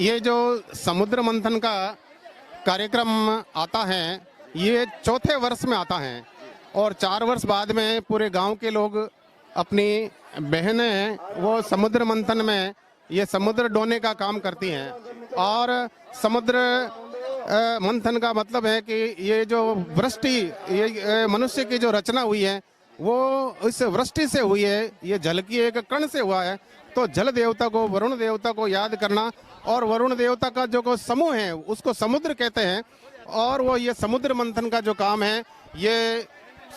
ये जो समुद्र मंथन का कार्यक्रम आता है, ये चौथे वर्ष में आता है और 4 वर्ष बाद में पूरे गांव के लोग अपनी बहनें वो समुद्र मंथन में ये समुद्र डोने का काम करती हैं। और समुद्र मंथन का मतलब है कि ये जो वृष्टि, ये मनुष्य की जो रचना हुई है वो इस वृष्टि से हुई है, ये जल की एक कण से हुआ है। तो जल देवता को, वरुण देवता को याद करना, और वरुण देवता का जो को समूह है उसको समुद्र कहते हैं। और वो ये समुद्र मंथन का जो काम है, ये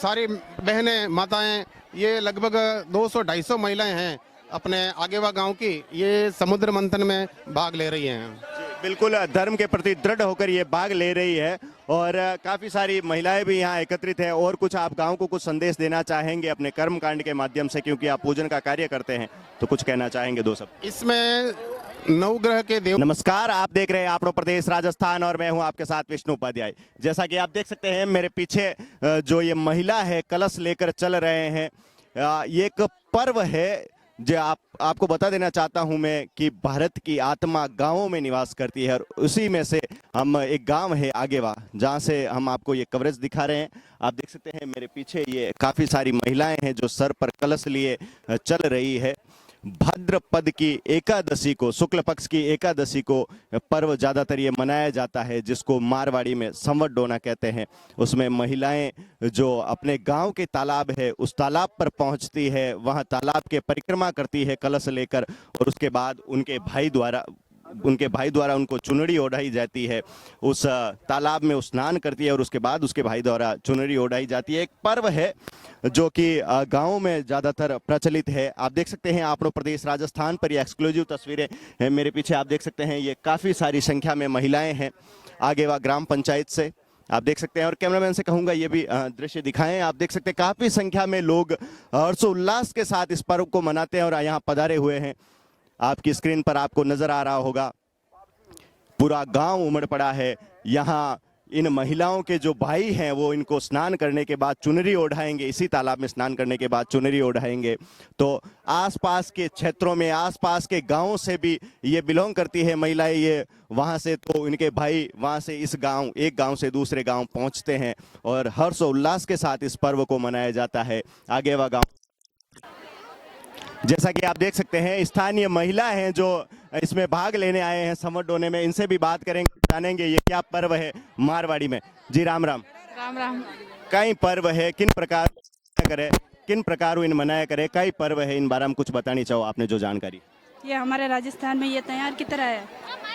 सारी बहनें, माताएं, ये लगभग 200-250 महिलाएं हैं अपने आगेवा गांव की, ये समुद्र मंथन में भाग ले रही हैं। बिल्कुल धर्म के प्रति दृढ़ होकर ये भाग ले रही है और काफी सारी महिलाएं भी यहाँ एकत्रित है। और कुछ आप गांव को कुछ संदेश देना चाहेंगे अपने कर्म कांड के माध्यम से, क्योंकि आप पूजन का कार्य करते हैं, तो कुछ कहना चाहेंगे दो सब इसमें नवग्रह के देव। नमस्कार, आप देख रहे हैं आपनो प्रदेश राजस्थान और मैं हूं आपके साथ विष्णु उपाध्याय। जैसा कि आप देख सकते हैं मेरे पीछे जो ये महिला है कलश लेकर चल रहे हैं, ये एक पर्व है जो आपको बता देना चाहता हूं मैं कि भारत की आत्मा गांवों में निवास करती है। और उसी में से हम एक गांव है आगेवा, जहां से हम आपको ये कवरेज दिखा रहे हैं। आप देख सकते हैं मेरे पीछे ये काफी सारी महिलाएं हैं जो सर पर कलश लिए चल रही है। भाद्रपद की एकादशी को, शुक्ल पक्ष की एकादशी को पर्व ज्यादातर ये मनाया जाता है, जिसको मारवाड़ी में संवत डोना कहते हैं। उसमें महिलाएं जो अपने गांव के तालाब है उस तालाब पर पहुंचती है, वहां तालाब के परिक्रमा करती है कलश लेकर, और उसके बाद उनके भाई द्वारा उनको चुनरी ओढ़ाई जाती है। उस तालाब में स्नान करती है और उसके बाद उसके भाई द्वारा चुनरी ओढ़ाई जाती है। एक पर्व है जो कि गांवों में ज्यादातर प्रचलित है। आप देख सकते हैं आपनो प्रदेश राजस्थान पर ये एक्सक्लूसिव तस्वीरें हैं मेरे पीछे। आप देख सकते हैं ये काफी सारी संख्या में महिलाएं हैं आगेवा ग्राम पंचायत से, आप देख सकते हैं। और कैमरामैन से कहूंगा ये भी दृश्य दिखाएं। आप देख सकते हैं काफी संख्या में लोग हर्षोल्लास के साथ इस पर्व को मनाते हैं और यहाँ पधारे हुए हैं। आपकी स्क्रीन पर आपको नजर आ रहा होगा पूरा गांव उमड़ पड़ा है। यहाँ इन महिलाओं के जो भाई हैं वो इनको स्नान करने के बाद चुनरी ओढ़ाएंगे, इसी तालाब में स्नान करने के बाद चुनरी ओढ़ाएंगे। तो आसपास के क्षेत्रों में, आसपास के गांवों से भी ये बिलोंग करती है महिलाएं, ये वहां से, तो इनके भाई वहां से इस गांव, एक गांव से दूसरे गांव पहुंचते हैं और हर्ष उल्लास के साथ इस पर्व को मनाया जाता है आगेवा गांव। जैसा कि आप देख सकते हैं स्थानीय महिला हैं जो इसमें भाग लेने आए हैं समर डोने में, इनसे भी बात करेंगे, जानेंगे ये क्या पर्व है मारवाड़ी में। जी राम राम। राम राम। कई पर्व है, किन प्रकार इन मनाया करे, कई पर्व है, इन बारे में कुछ बतानी चाहो आपने जो जानकारी। ये हमारे राजस्थान में ये तैयार की तरह है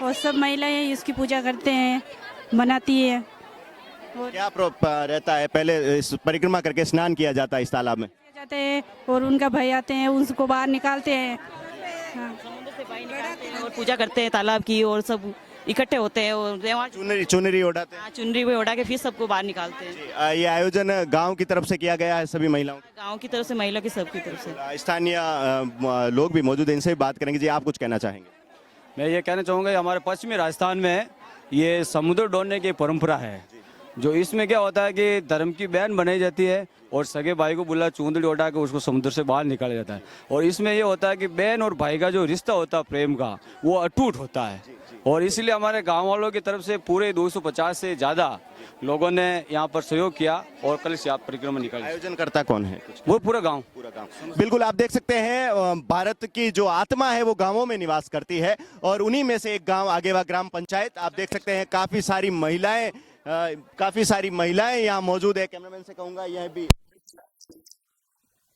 और सब महिलाएं इसकी पूजा करते हैं, मनाती है। और क्या रहता है, पहले इस परिक्रमा करके स्नान किया जाता है इस तालाब में जाते हैं और उनका भाई आते हैं, उनको बाहर निकालते हैं। हाँ। समुद्र से बाहर निकालते हैं और पूजा करते हैं तालाब की, और सब इकट्ठे होते हैं और चुनरी ओढ़ाते हैं। चुनरी भी ओढ़ा के फिर सबको बाहर निकालते हैं। ये आयोजन गांव की तरफ से किया गया है, सभी महिलाओं, गांव की तरफ से, महिला की, सबकी तरफ से। स्थानीय लोग भी मौजूद हैं, इनसे भी बात करेंगे। जी आप कुछ कहना चाहेंगे। मैं ये कहना चाहूँगा हमारे पश्चिमी राजस्थान में ये समुद्र डोलने की परंपरा है, जो इसमें क्या होता है कि धर्म की बहन बनाई जाती है और सगे भाई को बुला चूंदड़ी उठा के उसको समुद्र से बाहर निकाला जाता है। और इसमें ये होता है कि बहन और भाई का जो रिश्ता होता है प्रेम का, वो अटूट होता है। और इसलिए हमारे गांव वालों की तरफ से पूरे 250 से ज़्यादा लोगों ने यहाँ पर सहयोग किया और कलश यात्रा परिक्रमा निकाली। आयोजन करता कौन है? वो पूरा गाँव। बिल्कुल आप देख सकते हैं भारत की जो आत्मा है वो गांवों में निवास करती है और उन्हीं में से एक गांव आगेवा ग्राम पंचायत। आप देख सकते हैं काफी सारी महिलाएं यहाँ मौजूद है। कैमरामैन से कहूंगा यह भी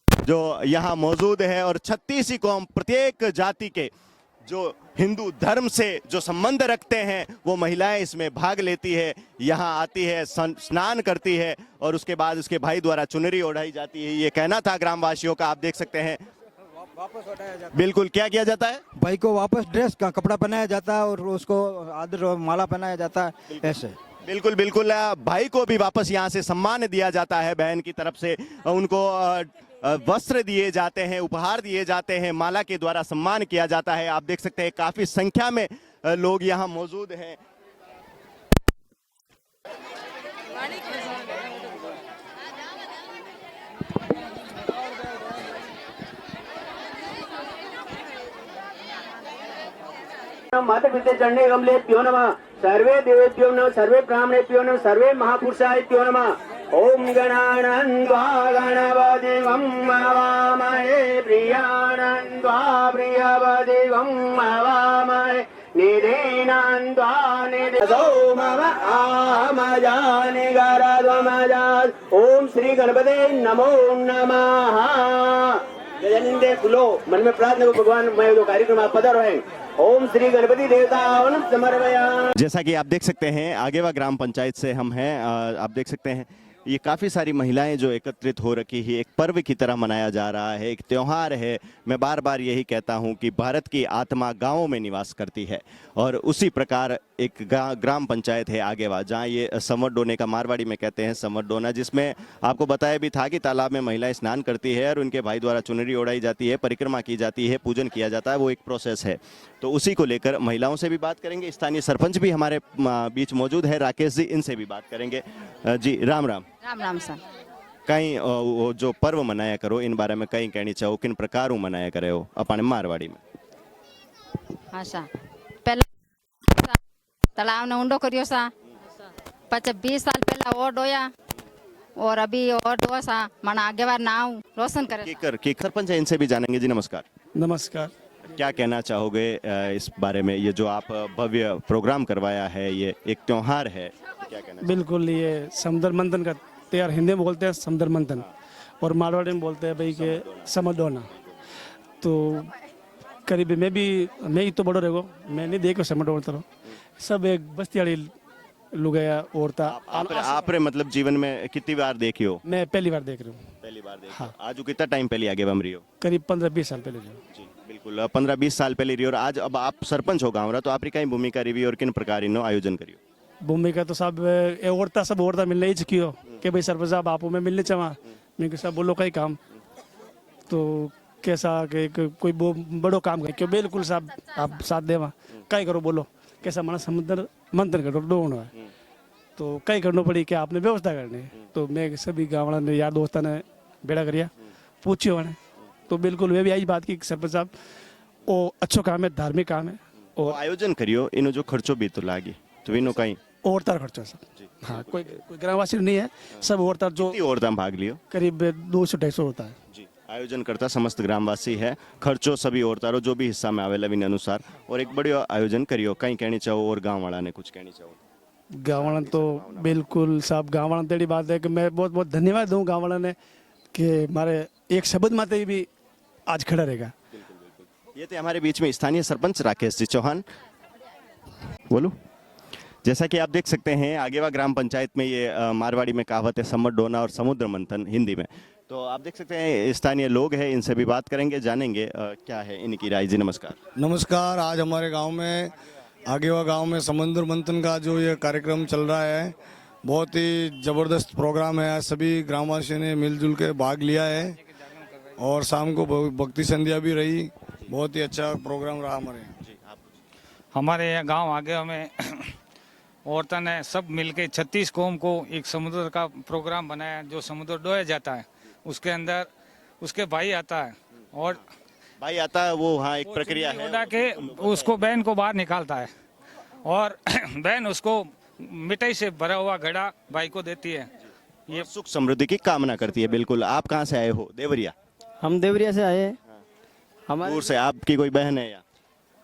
जो यहाँ मौजूद है, और 36 कौम, प्रत्येक जाति के जो हिंदू धर्म से जो संबंध रखते हैं वो महिलाएं इसमें भाग लेती है, यहाँ आती है, स्नान करती है और उसके बाद उसके भाई द्वारा चुनरी ओढ़ाई जाती है। ये कहना था ग्रामवासियों का। आप देख सकते हैं बिल्कुल क्या किया जाता है, भाई को वापस ड्रेस का कपड़ा पहनाया जाता है और उसको आदर और माला पहनाया जाता है। ऐसे बिल्कुल भाई को भी वापस यहाँ से सम्मान दिया जाता है, बहन की तरफ से उनको वस्त्र दिए जाते हैं, उपहार दिए जाते हैं, माला के द्वारा सम्मान किया जाता है। आप देख सकते हैं काफी संख्या में लोग यहाँ मौजूद हैं। माता पिता चरणे कमलेभ्यो नमः सर्वे देवेभ्यो नमः सर्वे ब्राह्मणेभ्यो नमः सर्वे महापुरुषायभ्यो नमः ओम गणानन्त्वा गणपतिं हवामहे प्रियानन्त्वा प्रियपतिं हवामहे निधीनान्त्वा निधो मम आमजानि गरध्वमजात् ओम श्री गणपते नमो नमः। गजानंदे फूलो मन में प्रार्थना को भगवान मैं जो कार्यक्रम आप पधारो है ओम श्री गणपति देवताओं समर्पयामि। जैसा कि आप देख सकते हैं आगेवा ग्राम पंचायत से हम हैं। आप देख सकते हैं ये काफ़ी सारी महिलाएं जो एकत्रित हो रखी है, एक पर्व की तरह मनाया जा रहा है, एक त्योहार है। मैं बार बार यही कहता हूं कि भारत की आत्मा गांवों में निवास करती है और उसी प्रकार एक ग्राम पंचायत है आगेवा, जहां ये समर डोने का मारवाड़ी में कहते हैं समर डोना, जिसमें आपको बताया भी था कि तालाब में महिलाएं स्नान करती है और उनके भाई द्वारा चुनरी ओढ़ाई जाती है, परिक्रमा की जाती है, पूजन किया जाता है। वो एक प्रोसेस है। तो उसी को लेकर महिलाओं से भी बात करेंगे। स्थानीय सरपंच भी हमारे बीच मौजूद है, राकेश जी, इनसे भी बात करेंगे। जी राम राम। राम राम सर। कहीं वो जो पर्व मनाया करो इन बारे में कहीं कहनी चाहो, किन प्रकार मनाया करे हो अपने मारवाड़ी में? हाँ सा पहला तालाब ने ऊंडो करियो सा, 20 साल पहला और डोया और अभी और डोया सा मन आगे बार नाव रोशन करे। की सरपंच है, इनसे भी जानेंगे। जी नमस्कार। नमस्कार। क्या कहना चाहोगे इस बारे में? ये जो आप भव्य प्रोग्राम करवाया है, ये एक त्योहार है, क्या कहना? बिल्कुल, ये समुद्र मंथन का त्योहार हिंदी में बोलते हैं समुद्र मंथन और मारवाड़ी में बोलते हैं भाई के समडोना। तो करीब मैं ही तो बड़ो रहेगो, मैं नहीं देखो समडोना तरह सब एक बस्तियाड़ी लुगाया औरता। आप मतलब जीवन में कितनी बार देखी हो? मैं पहली बार देख रही हूँ। पहली बार देख। हाँ। आज कितना टाइम पहले आगे बम रही हो? करीब 15-20 साल पहले। जी बिल्कुल, 15-20 साल पहले रही। और आज अब आप सरपंच हो गाँव रहा, तो आपकी कहीं भूमिका रही और किन प्रकार इनो आयोजन करियो? भूमिका तो सब औरता मिलने ही चुकी हो कि भाई सरपंच साहब आपो में मिलने चाहा, मैं सब बोलो कई काम तो कैसा कि कोई बड़ो काम क्यों बिल्कुल साहब आप साथ देवा कई करो बोलो कैसा माना समुद्र मंथन करो डोना है तो कई करना पड़ी क्या आपने व्यवस्था करनी। तो मैं सभी गाँव वाला ने यार दोस्तों ने बेड़ा करिया पूछियो मैंने, तो बिल्कुल वे भी यही बात की सरपंच साहब वो अच्छो काम है, धार्मिक काम है और आयोजन करियो। इनो जो खर्चो भी तो लागी तो इनो कहीं औरतार खर्चो सब। हाँ, कोई ग्रामवासी नहीं है, सब औरतार जो औरता भाग लियो करीब 200-250 होता है। जी, आयोजन करता समस्त ग्रामवासी है, खर्चो सभी औरतारो जो भी हिस्सा में आवेला विन अनुसार और एक बड़ी आयोजन करियो। कहीं कहनी चाहो और गाँव वाला ने कुछ कहनी चाहो? गाँव वाला तो बिल्कुल साहब गाँव वाला तेरी बात है कि मैं बहुत बहुत धन्यवाद दूँ गाँव वाला ने कि हमारे एक शब्द माते भी आज खड़ा रहेगा। ये थे हमारे बीच में स्थानीय सरपंच राकेश जी चौहान। बोलो। जैसा कि आप देख सकते हैं आगेवा ग्राम पंचायत में ये मारवाड़ी में कहावत है समर डोना और समुद्र मंथन हिंदी में। तो आप देख सकते हैं स्थानीय लोग हैं, इनसे भी बात करेंगे, जानेंगे क्या है इनकी राय। जी नमस्कार। नमस्कार। आज हमारे गांव में आगेवा गांव में समुद्र मंथन का जो ये कार्यक्रम चल रहा है, बहुत ही ज़बरदस्त प्रोग्राम है। आज सभी ग्रामवासियों ने मिलजुल के भाग लिया है और शाम को भक्ति संध्या भी रही। बहुत ही अच्छा प्रोग्राम रहा हमारे गाँव आगेवा में औरतों ने सब मिलके 36 कौम को एक समुद्र का प्रोग्राम बनाया जो समुद्र डोया जाता है। उसके अंदर उसके भाई आता है और भाई आता है वो हाँ एक प्रक्रिया है उड़ा के उसको बहन को बाहर निकालता है और बहन उसको मिठाई से भरा हुआ घड़ा भाई को देती है। ये सुख समृद्धि की कामना करती है। बिल्कुल। आप कहाँ से आए हो? देवरिया। हम देवरिया से आए हैं। हमारे दूर से। आपकी कोई बहन है या?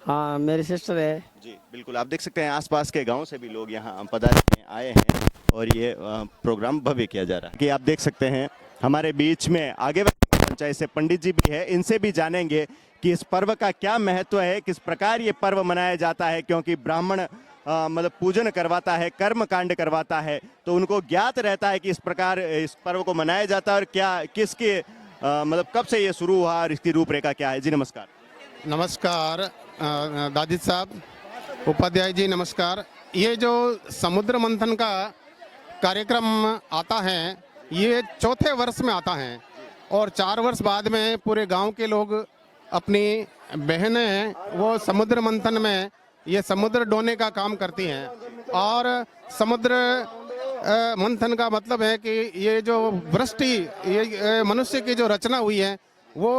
हाँ, मेरी सिस्टर है। जी बिल्कुल। आप देख सकते हैं आसपास के गांव से भी लोग यहाँ पधारे आए हैं और ये प्रोग्राम भव्य किया जा रहा है। कि आप देख सकते हैं हमारे बीच में आगे पंचायत से पंडित जी भी है, इनसे भी जानेंगे कि इस पर्व का क्या महत्व है, किस प्रकार ये पर्व मनाया जाता है। क्योंकि ब्राह्मण मतलब पूजन करवाता है, कर्म कांड करवाता है, तो उनको ज्ञात रहता है कि इस प्रकार इस पर्व को मनाया जाता है और क्या किसके मतलब कब से ये शुरू हुआ और इसकी रूपरेखा क्या है। जी नमस्कार। नमस्कार दाजिद साहब, उपाध्याय जी नमस्कार। ये जो समुद्र मंथन का कार्यक्रम आता है ये चौथे वर्ष में आता है और 4 वर्ष बाद में पूरे गांव के लोग अपनी बहनें वो समुद्र मंथन में ये समुद्र डोने का काम करती हैं। और समुद्र मंथन का मतलब है कि ये जो वृष्टि ये मनुष्य की जो रचना हुई है वो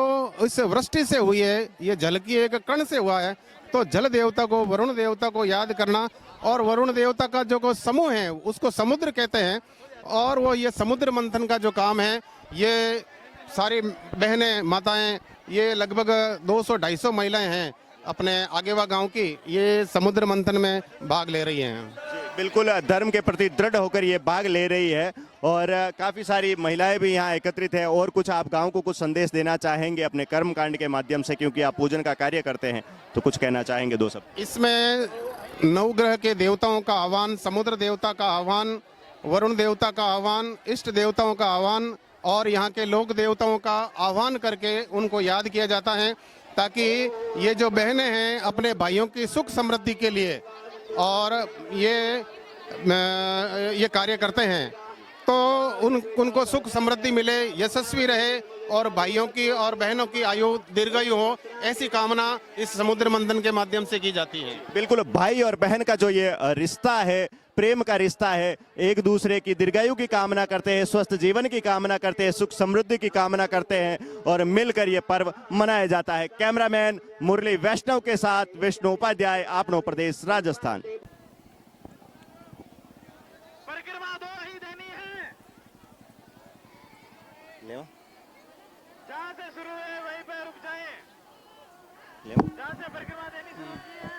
इस वृष्टि से हुई है, ये जल की एक कण से हुआ है। तो जल देवता को, वरुण देवता को याद करना, और वरुण देवता का जो को समूह है उसको समुद्र कहते हैं। और वो ये समुद्र मंथन का जो काम है, ये सारी बहनें, माताएं, ये लगभग 200-250 महिलाएं हैं अपने आगेवा गांव की, ये समुद्र मंथन में भाग ले रही हैं। बिल्कुल धर्म के प्रति दृढ़ होकर ये भाग ले रही है और काफी सारी महिलाएं भी यहाँ एकत्रित है। और कुछ आप गांव को कुछ संदेश देना चाहेंगे अपने कर्म कांड के माध्यम से, क्योंकि आप पूजन का कार्य करते हैं, तो कुछ कहना चाहेंगे दो सब? इसमें नवग्रह के देवताओं का आह्वान, समुद्र देवता का आह्वान, वरुण देवता का आह्वान, इष्ट देवताओं का आह्वान और यहाँ के लोक देवताओं का आह्वान करके उनको याद किया जाता है, ताकि ये जो बहनें हैं अपने भाइयों की सुख समृद्धि के लिए और ये कार्य करते हैं, तो उनको सुख समृद्धि मिले, यशस्वी रहे और भाइयों की और बहनों की आयु दीर्घायु हो, ऐसी कामना इस समुद्र मंथन के माध्यम से की जाती है। बिल्कुल, भाई और बहन का जो ये रिश्ता है, प्रेम का रिश्ता है, एक दूसरे की दीर्घायु की कामना करते हैं, स्वस्थ जीवन की कामना करते हैं, सुख समृद्धि की कामना करते हैं और मिलकर ये पर्व मनाया जाता है। कैमरामैन मुरली वैष्णव के साथ विष्णु उपाध्याय, आपनो प्रदेश राजस्थान। परिक्रमा 2 ही देनी है, जहाँ से शुरू है वहीं पे रुक जाएं, जहाँ से परिक्रमा देनी शुरू की है।